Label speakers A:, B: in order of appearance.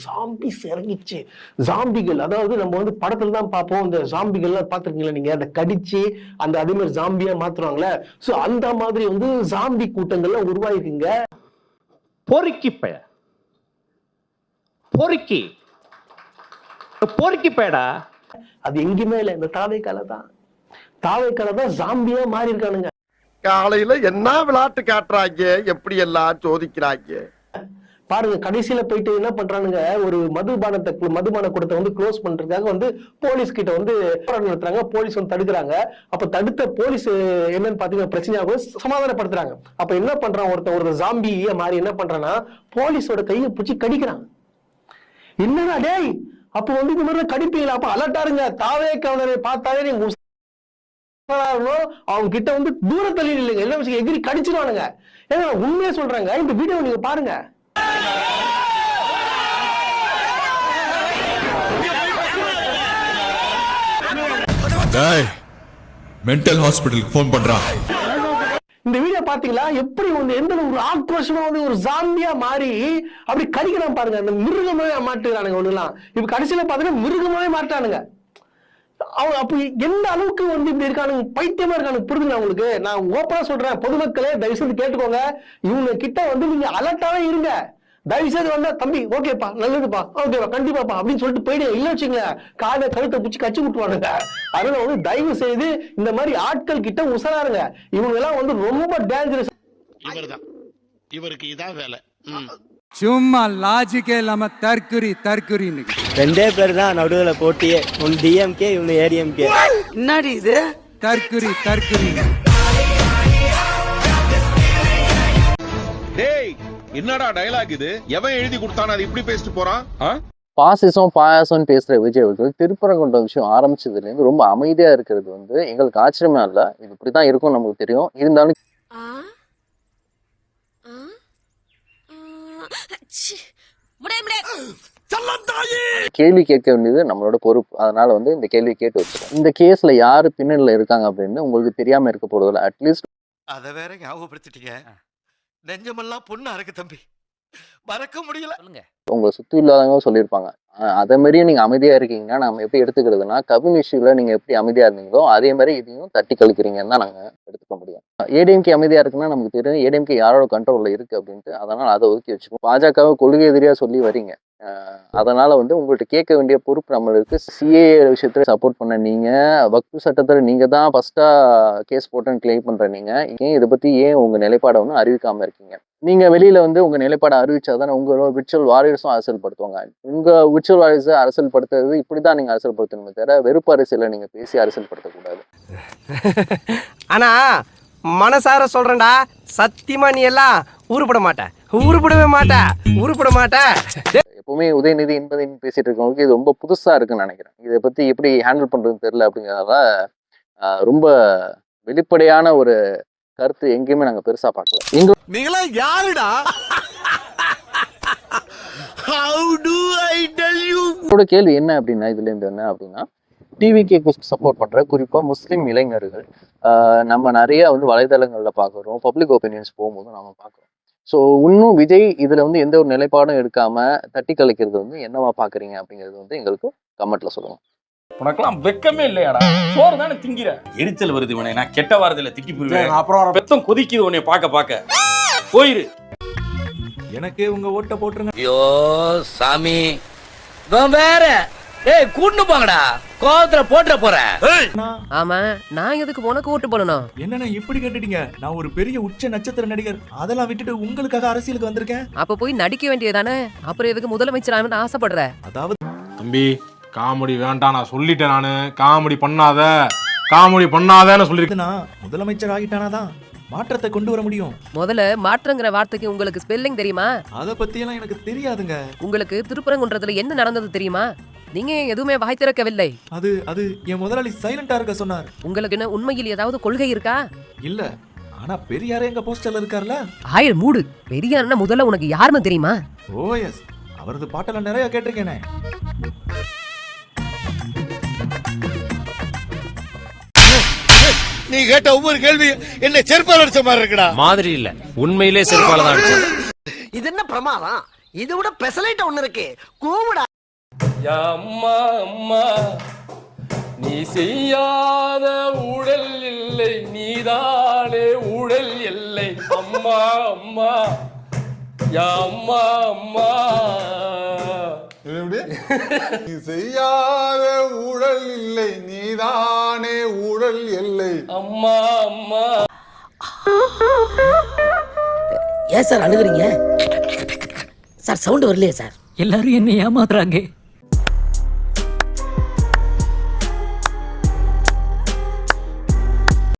A: Zombies இறங்கிச்சு. ஜாம்பிகள், அதாவது நம்ம வந்து படத்துல தான் பார்ப்போம், இந்த ஜாம்பிகள்லாம் பார்த்துருக்கீங்களா நீங்க, அதை கடிச்சு அந்த அதே மாதிரி ஜாம்பியா மாத்துறாங்களே, சோ அந்த மாதிரி வந்து ஜாம்பி கூட்டங்கள்லாம் உருவாயிருக்குங்க.
B: பொறுக்கி பெய பொறுக்கி பொறுக்கி பேடா.
A: அது எங்கேயுமே இல்லை, இந்த தாவைக்கால தான் ஜாம்பியா மாறி இருக்கானுங்க.
C: காலையில என்ன விளையாட்டு காட்டுறாங்க, எப்படி எல்லாம் சோதிக்கிறாங்க
A: பாருங்க. கடைசியில போயிட்டு என்ன பண்றானுங்க, ஒரு மதுபான கூடத்தை வந்து க்ளோஸ் பண்றதுக்காக வந்து போலீஸ் கிட்ட வந்து போராட்டம் நடத்துறாங்க. போலீஸ் வந்து தடுக்கிறாங்க. அப்ப தடுத்த போலீஸ் என்னன்னு பாத்தீங்கன்னா பிரச்சனையாக சமாதானப்படுத்துறாங்க. அப்ப என்ன பண்றான், ஒரு ஜாம்பிய மாதிரி என்ன பண்றான்னா போலீஸோட கையை பிடிச்சி கடிக்கிறான். என்னடா டேய், அப்ப வந்து இந்த மாதிரி கடிப்பீங்களா, அப்ப அலர்ட்டாருங்க. தாவே கவனரை பார்த்தாலே நீங்க அவங்க கிட்ட வந்து தூரத்தள்ளி இல்லைங்க, என்ன வச்சு எகிரி கடிச்சிருவானுங்க. ஏன்னா உண்மையா சொல்றாங்க, இந்த வீடியோ நீங்க பாருங்க.
D: மென்டல் ஹாஸ்பிடலுக்கு போன் பண்றான்.
A: இந்த வீடியோ பாத்தீங்களா, எப்படி வந்து எந்த ஒரு ஆக்ரோஷமா வந்து ஒரு ஜாம்பியா மாறி அப்படி கடிக்கிறான் பாருங்க. அந்த மிருகமாவே மாட்டுறானுங்க ஒண்ணுலாம். இப்ப கடைசியில பாத்தீங்கன்னா மிருகமாவே மாட்டானுங்க. அவங்க அப்ப எந்த அளவுக்கு வந்து இப்படி இருக்கானுங்க, பைத்தியமா இருக்கானுங்க. புரிஞ்சுங்க உங்களுக்கு. நான் ஓப்பனா சொல்றேன், பொதுமக்களே தயவு செய்து கேட்டுக்கோங்க. இவங்க கிட்ட வந்து நீங்க அலர்ட்டாவே இருங்க. தயவு செய்து வந்தா தம்பி ஓகேப்பா, நல்லதுப்பா, ஓகேப்பா, கண்டிப்பாப்பா அப்படின்னு சொல்லிட்டு போயிடு. இல்ல வச்சுங்க, காதை கழுத்தை பிடிச்சி கட்சி விட்டுவானுங்க. அதனால வந்து தயவு செய்து இந்த மாதிரி ஆட்கள் கிட்ட உசராருங்க. இவங்க எல்லாம் வந்து ரொம்ப டேஞ்சரஸ்.
E: இவர்தான், இவருக்கு இதான் வேலை.
F: சும்மா லாஜிக்கே இல்லாம தற்குறி
G: ரெண்டே பேர் தான் நடுவுல போட்டியே, ஒன்னு டிஎம்கே இவனு ஏடிஎம்கே.
H: என்னடி இது
F: தற்குறி
E: டேய், என்னடா டயலாக் இது? எவன் எழுதி கொடுத்தானே அது இப்படி பேசிட்டு போறான்?
I: பாசிசம் பாயாசம் பேசுற விஜய் அவர்கள் திருப்பரங்குன்ற விஷயம் ஆரம்பிச்சதுல இருந்து ரொம்ப அமைதியா இருக்கிறது வந்து எங்களுக்கு ஆச்சரியமா இல்ல. இது இப்படிதான் இருக்கும் நமக்கு தெரியும். இருந்தாலும் கேள்வி கேட்க வேண்டியது நம்மளோட பொறுப்பு. அதனால வந்து இந்த கேள்வி கேட்டு வச்சிருக்கோம். இந்த கேஸ்ல யாரு பின்னணியில இருக்காங்க அப்படின்னு உங்களுக்கு தெரியாம இருக்க போறதில்ல. அட்லீஸ்ட்
C: அத வேற ஞாபகப்படுத்திட்டீங்க. நெஞ்சமெல்லாம் பொண்ணு அறக்கு தம்பி, மறக்க முடியல.
I: உங்களை சுத்தி இல்லாதவங்க சொல்லியிருப்பாங்க. அதே மாதிரியே நீங்க அமைதியா இருக்கீங்கன்னா நம்ம எப்படி எடுத்துக்கிறதுனா, கபின் இஷ்யூல நீங்க எப்படி அமைதியா இருந்தீங்களோ அதே மாதிரி இதையும் தட்டி கழிக்கிறீங்கன்னு தான் நாங்க எடுத்துக்க முடியும். ஏடிஎம்கே அமைதியா இருக்குன்னா நமக்கு தெரியும் ஏடிஎம்கே யாரோட கண்ட்ரோல்ல இருக்கு அப்படின்ட்டு. அதனால அதை ஒதுக்கி வச்சுக்கோம். பாஜகவை கொள்கை எதிரியா சொல்லி வரீங்க. அதனால வந்து உங்கள்கிட்ட கேட்க வேண்டிய பொறுப்பு நம்மளுக்கு. சிஏ விஷயத்துல சப்போர்ட் பண்ண நீங்க, வக்ஃபு சட்டத்துல நீங்க தான் ஃபர்ஸ்டா கேஸ் போட்டுன்னு கிளைம் பண்ற நீங்க, ஏன் இதை பத்தி ஏன் உங்க நிலைப்பாடை ஒன்றும் அறிவிக்காம இருக்கீங்க? நீங்க வெளியில வந்து உங்க நிலைப்பாடை அறிவிச்சாதான் உங்களோட விர்ச்சுவல் வாரியர்ஸும் அரசியல்படுத்துவாங்க. உங்க விர்ச்சுவல் வாரியர்ஸை அரசியல்படுத்துறது இப்படிதான் நீங்க அரசியல்படுத்தணுமே தவிர வெறுப்பு அரசியலை நீங்க பேசி அரசியல்படுத்தக்கூடாது.
G: ஆனா மனசார சொல்றேன்டா, சத்தியமா நீ எல்லாம் உருப்பட மாட்ட.
I: எப்பவுமே உதயநிதி என்பதை பேசிட்டு இருக்கவங்களுக்கு இது ரொம்ப புதுசா இருக்குன்னு நினைக்கிறேன். இதை பத்தி எப்படி ஹேண்டில் பண்றதுன்னு தெரியல. அப்படிங்கிறதால ரொம்ப வெளிப்படையான ஒரு கருத்து எங்கேயுமே நாங்க பெருசா பார்க்கல.
C: நீங்களா யாருடா? How do I tell you?
I: என்னோட கேள்வி என்ன அப்படின்னா, இதுல இருந்து என்ன அப்படின்னா, டிவிகேக்கு சப்போர்ட் பண்ற குறிப்பா முஸ்லிம் இளைஞர்கள் நம்ம நிறைய வந்து வலைதளங்கள்ல பாக்குறோம், பப்ளிக் ஒப்பீனியன்ஸ் போகும்போது நம்ம பாக்குறோம். ஸோ இன்னும் விஜய் இதுல வந்து எந்த ஒரு நிலைப்பாடும் எடுக்காம தட்டி கழிக்கிறது வந்து என்னவா பாக்குறீங்க அப்படிங்கிறது வந்து எங்களுக்கு கமெண்ட்ல சொல்லுங்க.
B: உனக்கெல்லாம் வெக்கமே இல்லையாடா? சோறு தானே திங்கிற. எரிச்சல் வருது உனே, நான் கெட்ட வாரத்துல திட்டி போயிருவேன். அப்புறம் பெத்தம் கொதிக்குது உன்னை பார்க்க போயிரு.
D: எனக்கு உங்க ஓட்ட போட்டுருங்க.
H: ஐயோ சாமி, வேற கூட்டு போங்கடா, கோவத்துல போட்டுற போறேன்.
J: ஆமா, நான் எதுக்கு உனக்கு ஓட்டு போடணும்?
D: என்னன்னா இப்படி கேட்டுட்டீங்க? நான் ஒரு பெரிய உச்ச நட்சத்திர நடிகர், அதெல்லாம் விட்டுட்டு உங்களுக்காக அரசியலுக்கு வந்திருக்கேன்.
J: அப்ப போய் நடிக்க வேண்டியதானே, அப்புறம் எதுக்கு முதலமைச்சர் ஆகணும்னு ஆசைப்படுற?
D: அதாவது
K: தம்பி, காமெடி வேண்டாம், நான் சொல்லிட்டேன். நானு காமெடி பண்ணாதன்னு சொல்லிருக்கேன்.
D: முதலமைச்சர் ஆகிட்டானாதான் மாற்றத்தை கொண்டு வர முடியும்.
J: முதல்ல மாற்றங்கிற வார்த்தைக்கு உங்களுக்கு ஸ்பெல்லிங் தெரியுமா?
D: அத பத்தி எல்லாம் எனக்கு தெரியாதுங்க.
J: உங்களுக்கு திருப்பரங்குன்றத்துல என்ன நடந்தது தெரியுமா? நீங்க எதுவுமே வாய் திறக்கவில்லை.
D: அது என் முதலாளி சைலண்டா இருக்க சொன்னார்.
J: உங்களுக்கு என்ன உண்மையில் ஏதாவது கொள்கை இருக்கா?
D: இல்ல, ஆனா பெரியாரே எங்க போஸ்டர்ல இருக்கார்ல.
J: ஆயிரம் மூடு. பெரியார்னா முதல்ல உனக்கு யாருன்னு தெரியுமா?
D: ஓ எஸ், அவரது பாட்டெல்லாம் நிறைய கேட்டிருக்கேனே.
C: நீ கேட்ட ஒவ்வொரு கேள்வி என்ன செருப்பால அடிச்ச மாதிரி இருக்குடா.
B: மாதிரி இல்ல, உண்மையிலே செருப்பால தான் அடிச்சது.
H: இது என்ன பிரமாதம்?
C: இதை விட பெசலைட் ஒண்ணு இருக்கு கூவுடா.
B: அம்மா அம்மா நீ செய்யாத ஊழல் இல்லை, நீதானே ஊழல் இல்லை. அம்மா அம்மா அம்மா அம்மா
L: நீ செய்யாத ஊழல் இல்லை, நீதானே ஊழல் இல்லை.
B: அம்மா அம்மா.
H: ஏன் சார் அழுகுறீங்க சார்? சவுண்ட் வரலையே சார்.
J: எல்லாரும் என்ன ஏமாத்துறாங்க.